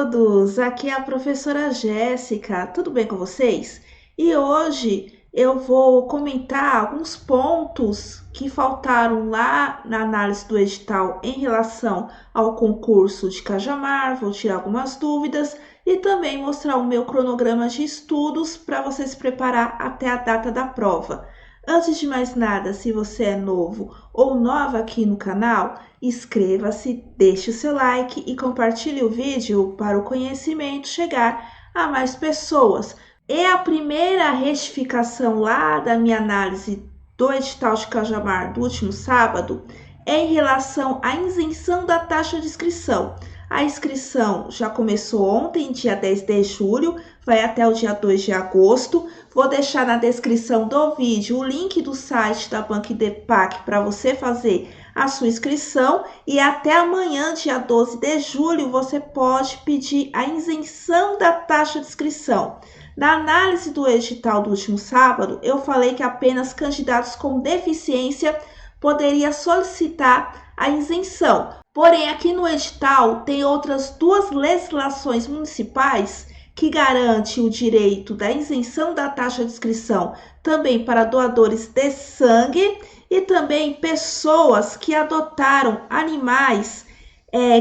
todos! Aqui é a professora Jéssica, tudo bem com vocês? E hoje eu vou comentar alguns pontos que faltaram lá na análise do edital em relação ao concurso de Cajamar, vou tirar algumas dúvidas e também mostrar o meu cronograma de estudos para você se preparar até a data da prova. Antes de mais nada, se você é novo ou nova aqui no canal, inscreva-se, deixe o seu like e compartilhe o vídeo para o conhecimento chegar a mais pessoas. E a primeira retificação lá da minha análise do edital de Cajamar do último sábado é em relação à isenção da taxa de inscrição. A inscrição já começou ontem, dia 10 de julho, vai até o dia 2 de agosto. Vou deixar na descrição do vídeo o link do site da Banco Idepac para você fazer a sua inscrição. E até amanhã, dia 12 de julho, você pode pedir a isenção da taxa de inscrição. Na análise do edital do último sábado, eu falei que apenas candidatos com deficiência poderiam solicitar a isenção. Porém, aqui no edital tem outras duas legislações municipais que garantem o direito da isenção da taxa de inscrição também para doadores de sangue e também pessoas que adotaram animais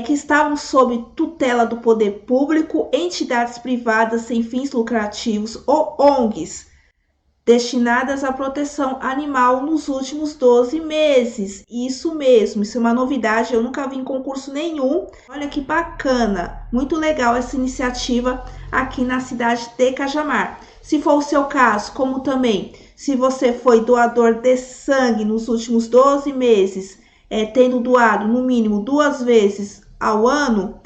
que estavam sob tutela do poder público, entidades privadas sem fins lucrativos ou ONGs, destinadas à proteção animal nos últimos 12 meses. Isso mesmo, isso é uma novidade, eu nunca vi em concurso nenhum. Olha que bacana, muito legal essa iniciativa aqui na cidade de Cajamar. Se for o seu caso, como também, se você foi doador de sangue nos últimos 12 meses, tendo doado no mínimo 2 vezes ao ano,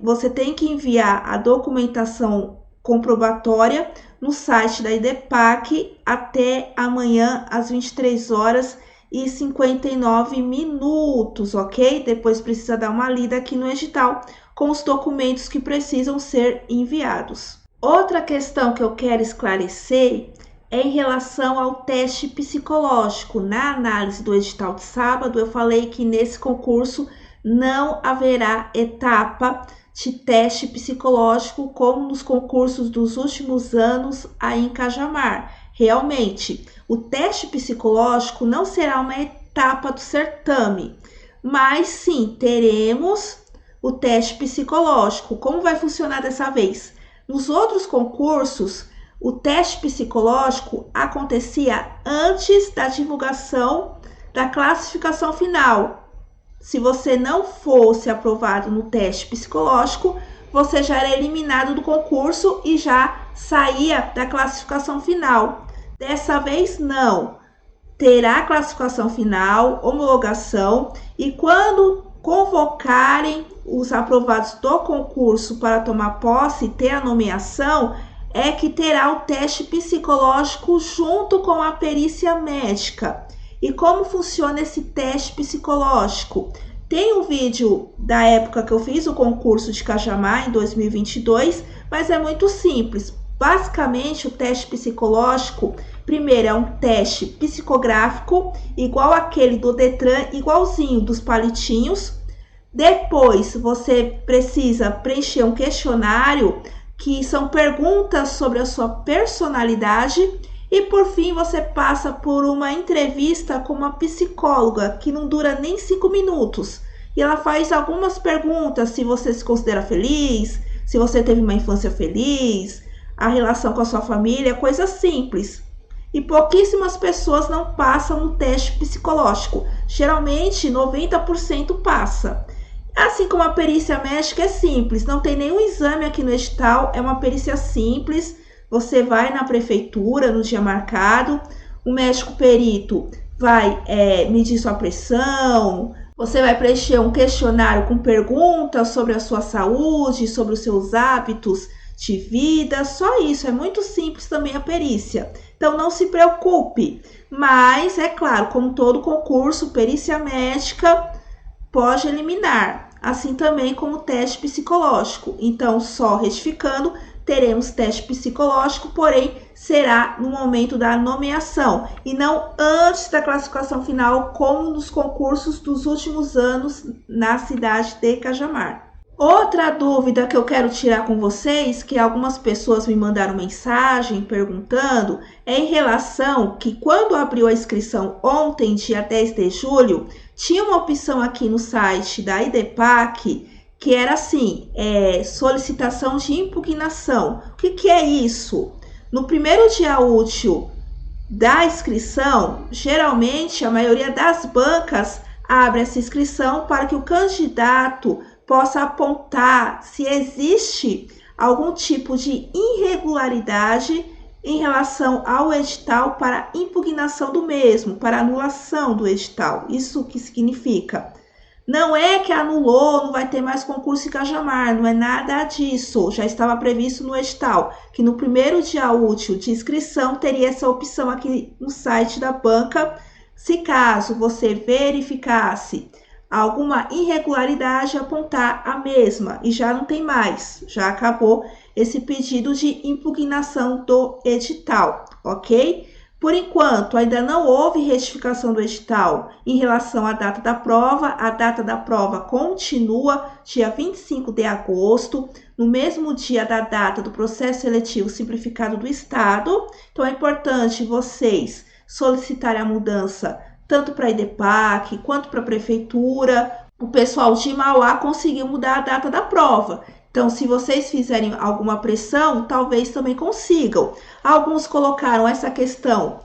você tem que enviar a documentação comprobatória no site da Idepac até amanhã às 23h59, ok? Depois precisa dar uma lida aqui no edital com os documentos que precisam ser enviados. Outra questão que eu quero esclarecer é em relação ao teste psicológico. Na análise do edital de sábado, eu falei que nesse concurso não haverá etapa de teste psicológico como nos concursos dos últimos anos aí em Cajamar. Realmente, o teste psicológico não será uma etapa do certame, mas sim, teremos o teste psicológico. Como vai funcionar dessa vez? Nos outros concursos, o teste psicológico acontecia antes da divulgação da classificação final. Se você não fosse aprovado no teste psicológico, você já era eliminado do concurso e já saía da classificação final. Dessa vez, não. Terá classificação final, homologação, e quando convocarem os aprovados do concurso para tomar posse e ter a nomeação, é que terá o teste psicológico junto com a perícia médica. E como funciona esse teste psicológico? Tem um vídeo da época que eu fiz o concurso de Cajamar em 2022, mas é muito simples. Basicamente, o teste psicológico, primeiro é um teste psicográfico, igual aquele do Detran, igualzinho dos palitinhos. Depois, você precisa preencher um questionário, que são perguntas sobre a sua personalidade. E por fim, você passa por uma entrevista com uma psicóloga, que não dura nem 5 minutos. E ela faz algumas perguntas, se você se considera feliz, se você teve uma infância feliz, a relação com a sua família, coisa simples. E pouquíssimas pessoas não passam no teste psicológico. Geralmente, 90% passa. Assim como a perícia médica é simples, não tem nenhum exame aqui no edital, é uma perícia simples. Você vai na prefeitura no dia marcado, o médico perito vai medir sua pressão, você vai preencher um questionário com perguntas sobre a sua saúde, sobre os seus hábitos de vida, só isso, é muito simples também a perícia. Então não se preocupe, mas é claro, como todo concurso, perícia médica pode eliminar, assim também como o teste psicológico. Então, só retificando, teremos teste psicológico, porém será no momento da nomeação e não antes da classificação final, como nos concursos dos últimos anos na cidade de Cajamar. Outra dúvida que eu quero tirar com vocês, que algumas pessoas me mandaram mensagem perguntando, é em relação que quando abriu a inscrição ontem, dia 10 de julho, tinha uma opção aqui no site da IDEPAC que era assim, solicitação de impugnação. O que é isso? No primeiro dia útil da inscrição, geralmente a maioria das bancas abre essa inscrição para que o candidato possa apontar se existe algum tipo de irregularidade em relação ao edital para impugnação do mesmo, para anulação do edital. Isso que significa? Não é que anulou, não vai ter mais concurso em Cajamar, não é nada disso. Já estava previsto no edital que no primeiro dia útil de inscrição teria essa opção aqui no site da banca. Se caso você verificasse alguma irregularidade, apontar a mesma e já não tem mais, já acabou esse pedido de impugnação do edital, ok? Por enquanto, ainda não houve retificação do edital em relação à data da prova. A data da prova continua dia 25 de agosto, no mesmo dia da data do processo seletivo simplificado do Estado. Então, é importante vocês solicitarem a mudança tanto para a IDEPAC quanto para a Prefeitura. O pessoal de Mauá conseguiu mudar a data da prova. Então, se vocês fizerem alguma pressão, talvez também consigam. Alguns colocaram essa questão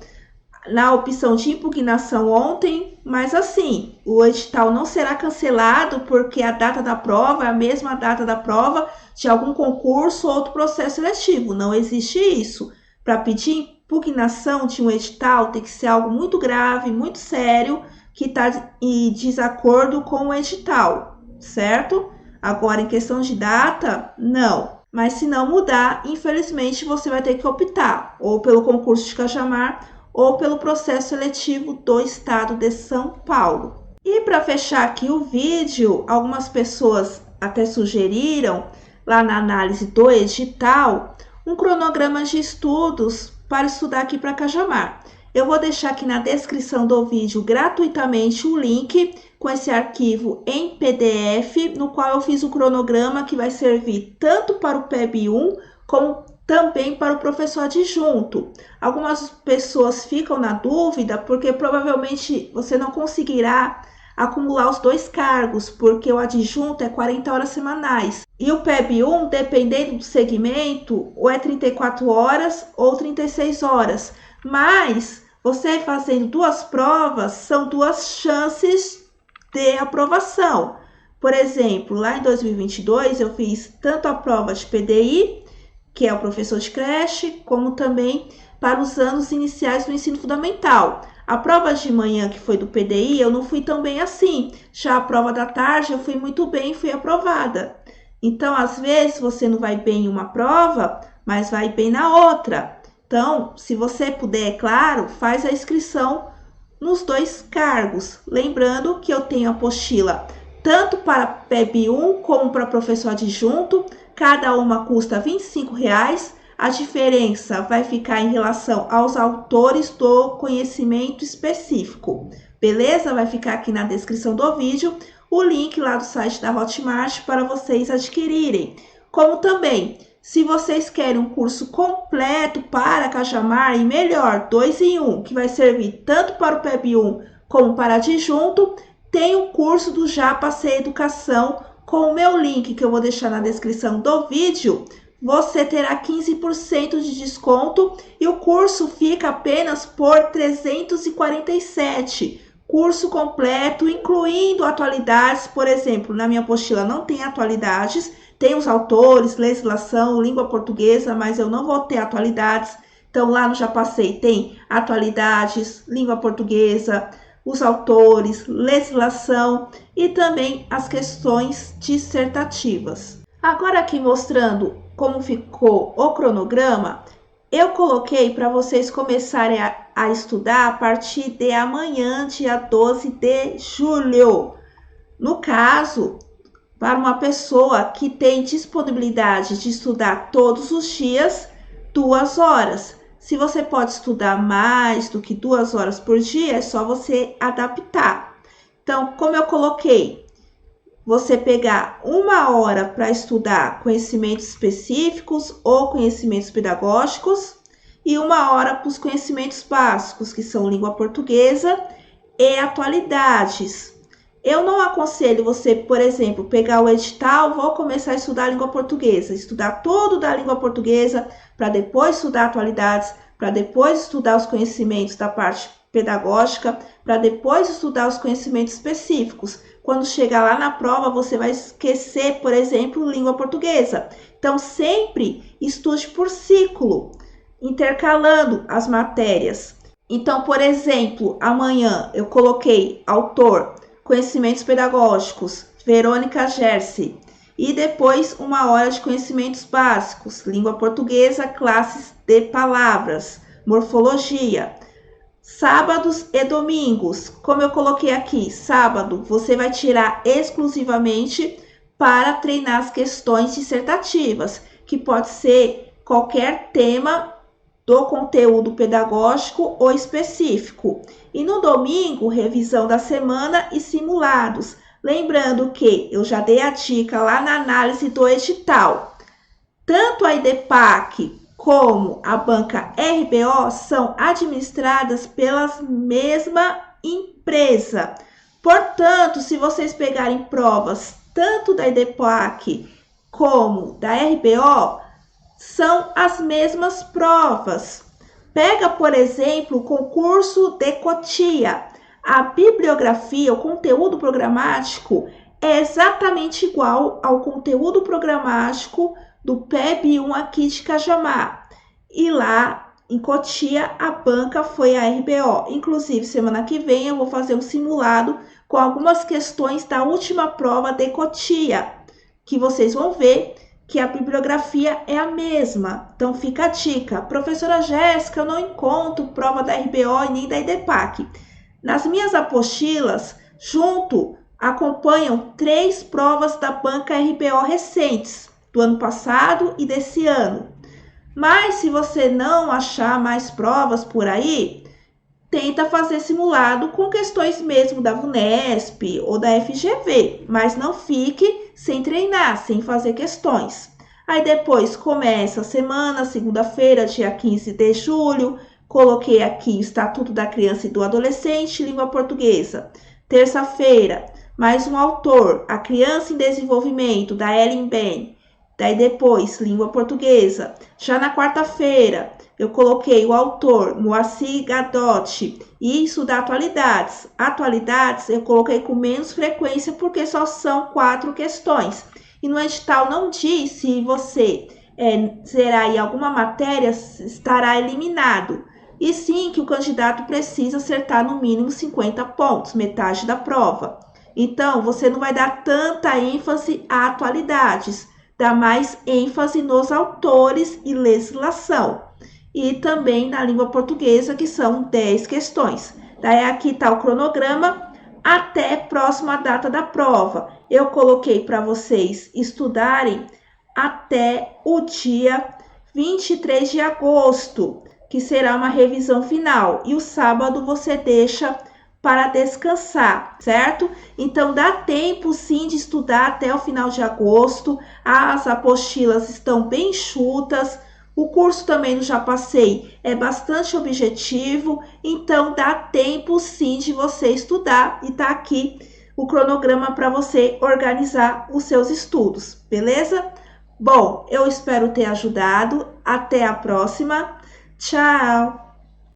na opção de impugnação ontem, mas assim, o edital não será cancelado porque a data da prova é a mesma data da prova de algum concurso ou outro processo seletivo. Não existe isso. Para pedir impugnação de um edital tem que ser algo muito grave, muito sério, que está em desacordo com o edital, certo? Agora, em questão de data, não. Mas se não mudar, infelizmente, você vai ter que optar ou pelo concurso de Cajamar ou pelo processo seletivo do Estado de São Paulo. E para fechar aqui o vídeo, algumas pessoas até sugeriram, lá na análise do edital, um cronograma de estudos para estudar aqui para Cajamar. Eu vou deixar aqui na descrição do vídeo gratuitamente o link com esse arquivo em PDF, no qual eu fiz o cronograma que vai servir tanto para o PEB1 como também para o professor adjunto. Algumas pessoas ficam na dúvida porque provavelmente você não conseguirá acumular os dois cargos, porque o adjunto é 40 horas semanais. E o PEB1, dependendo do segmento, ou é 34 horas ou 36 horas. Mas você fazendo duas provas, são duas chances de aprovação. Por exemplo, lá em 2022, eu fiz tanto a prova de PDI, que é o professor de creche, como também para os anos iniciais do ensino fundamental. A prova de manhã, que foi do PDI, eu não fui tão bem assim. Já a prova da tarde, eu fui muito bem e fui aprovada. Então, às vezes, você não vai bem em uma prova, mas vai bem na outra. Então, se você puder, é claro, faz a inscrição nos dois cargos. Lembrando que eu tenho apostila tanto para PEB1 como para professor adjunto. Cada uma custa R$ 25,00. A diferença vai ficar em relação aos autores do conhecimento específico. Beleza? Vai ficar aqui na descrição do vídeo o link lá do site da Hotmart para vocês adquirirem. Como também, se vocês querem um curso completo para Cajamar, e melhor, 2 em 1, que vai servir tanto para o PEB1 como para adjunto, tem o curso do Já Passei Educação com o meu link que eu vou deixar na descrição do vídeo. Você terá 15% de desconto e o curso fica apenas por R$ 347. Curso completo, incluindo atualidades. Por exemplo, na minha apostila não tem atualidades, tem os autores, legislação, língua portuguesa, mas eu não vou ter atualidades. Então, lá no Já Passei tem atualidades, língua portuguesa, os autores, legislação e também as questões dissertativas. Agora aqui mostrando como ficou o cronograma, eu coloquei para vocês começarem a estudar a partir de amanhã, dia 12 de julho. No caso, para uma pessoa que tem disponibilidade de estudar todos os dias, 2 horas. Se você pode estudar mais do que 2 horas por dia, é só você adaptar. Então, como eu coloquei, você pegar 1 hora para estudar conhecimentos específicos ou conhecimentos pedagógicos e 1 hora para os conhecimentos básicos, que são língua portuguesa e atualidades. Eu não aconselho você, por exemplo, pegar o edital, vou começar a estudar a língua portuguesa, estudar tudo da língua portuguesa, para depois estudar atualidades, para depois estudar os conhecimentos da parte pedagógica, para depois estudar os conhecimentos específicos. Quando chegar lá na prova, você vai esquecer, por exemplo, língua portuguesa. Então, sempre estude por ciclo, intercalando as matérias. Então, por exemplo, amanhã eu coloquei autor, conhecimentos pedagógicos, Verônica Gersi, e depois 1 hora de conhecimentos básicos, língua portuguesa, classes de palavras, morfologia. Sábados e domingos, como eu coloquei aqui, sábado você vai tirar exclusivamente para treinar as questões dissertativas, que pode ser qualquer tema do conteúdo pedagógico ou específico. E no domingo, revisão da semana e simulados. Lembrando que eu já dei a dica lá na análise do edital. Tanto a IDEPAC como a banca RBO são administradas pela mesma empresa. Portanto, se vocês pegarem provas tanto da IDEPAC como da RBO, são as mesmas provas. Pega, por exemplo, o concurso de Cotia. A bibliografia, o conteúdo programático é exatamente igual ao conteúdo programático do PEB1 aqui de Cajamar. E lá em Cotia, a banca foi a RBO. Inclusive, semana que vem eu vou fazer um simulado com algumas questões da última prova de Cotia, que vocês vão ver que a bibliografia é a mesma. Então, fica a dica. Professora Jéssica, eu não encontro prova da RBO e nem da IDEPAC. Nas minhas apostilas, junto, acompanham 3 provas da banca RBO recentes, do ano passado e desse ano. Mas, se você não achar mais provas por aí, tenta fazer simulado com questões mesmo da VUNESP ou da FGV, mas não fique sem treinar, sem fazer questões. Aí depois começa a semana, segunda-feira, dia 15 de julho, coloquei aqui o Estatuto da Criança e do Adolescente, língua portuguesa. Terça-feira, mais um autor, A Criança em Desenvolvimento, da Ellen Ben. Daí depois, língua portuguesa. Já na quarta-feira, eu coloquei o autor, Moacir Gadotti, e isso da atualidades. Atualidades eu coloquei com menos frequência porque só são 4 questões. E no edital não diz se você zerar aí alguma matéria, estará eliminado. E sim que o candidato precisa acertar no mínimo 50 pontos, metade da prova. Então, você não vai dar tanta ênfase a atualidades, dá mais ênfase nos autores e legislação. E também na língua portuguesa, que são 10 questões. Daí aqui está o cronograma até próxima data da prova. Eu coloquei para vocês estudarem até o dia 23 de agosto, que será uma revisão final. E o sábado você deixa para descansar, certo? Então, dá tempo sim de estudar até o final de agosto. As apostilas estão bem enxutas. O curso também no Já Passei é bastante objetivo, então dá tempo sim de você estudar e tá aqui o cronograma para você organizar os seus estudos, beleza? Bom, eu espero ter ajudado. Até a próxima. Tchau!